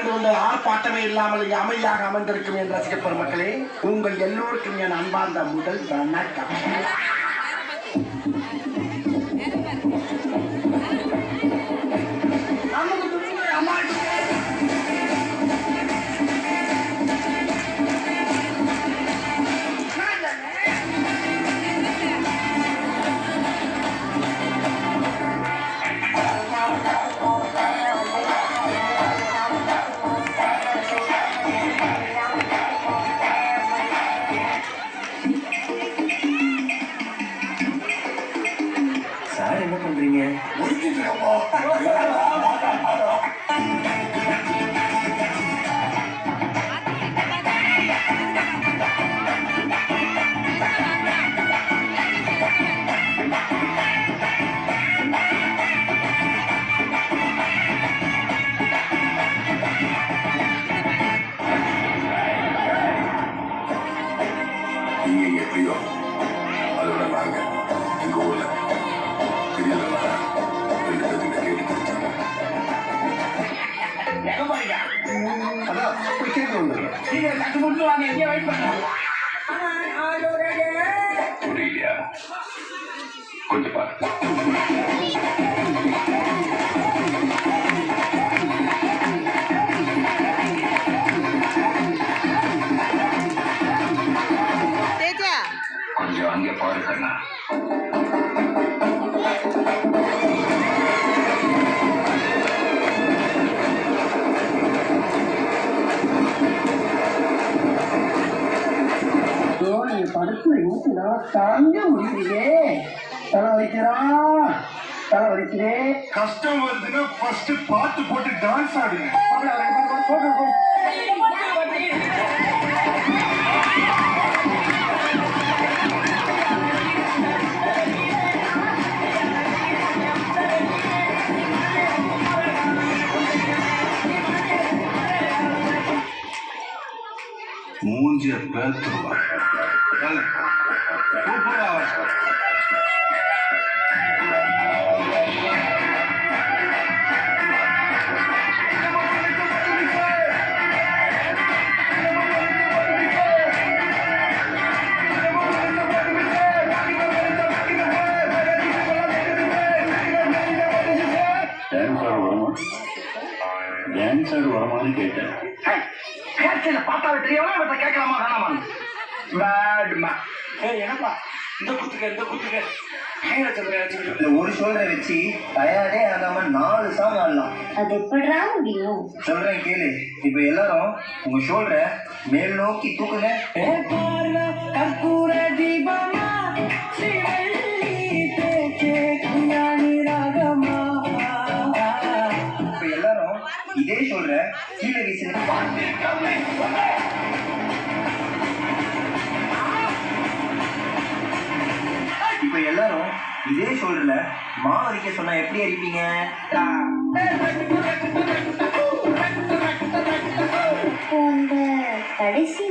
இருந்து கொண்டு ஆர்ப்பாட்டமே இல்லாமல் இங்கே அமைதியாக அமர்ந்திருக்கும் என் ரசிக பெருமக்களே, உங்கள் எல்லோருக்கும் என் அன்பார்ந்த முதல் வணக்கம். சார் என்ன பண்றீங்க? நீங்க எப்படியோ அதோட நாங்க எங்க ஊர்ல தெரியல ரெண்டு பேர்கிட்ட கேட்டு புரியலையா? கொஞ்சம் பாரு. கொஞ்சம் அங்கே பாரு கண்ணா. படுத்து ஊத்துனா தாங்க முடியலையே. தலை வலிக்கிறான், தலை வலிக்கிறேன். கஷ்டம் வருதுன்னா ஃபர்ஸ்ட் பாட்டு போட்டு டான்ஸ் ஆடுங்க. மூஞ்சிய பேத்துருவா. டான்ஸ் ஆடு வரமான்னு கேட்டேன். பார்த்தா தெரியாம கேட்கலாமா வேணாமா? என்னப்பா இந்த குத்துக்க ஒரு ஷோல்டரை வச்சு டயர்டே ஆகாம 4 சாங் ஆடலாம். அது எப்படிடா முடியும்? சொல்றேன் கேளு. இப்ப எல்லாரும் உங்க ஷோல்டரை மேல் நோக்கி தூக்குங்க. கற்பூர தீபமா இப்ப எல்லாரும் இதே ஷோல்டரை கீழே வீசுங்க. இப்ப எல்லாரும் இதே ஷோல்டர்ல அடிக்க சொன்னா எப்படி அடிப்பீங்க? கடைசி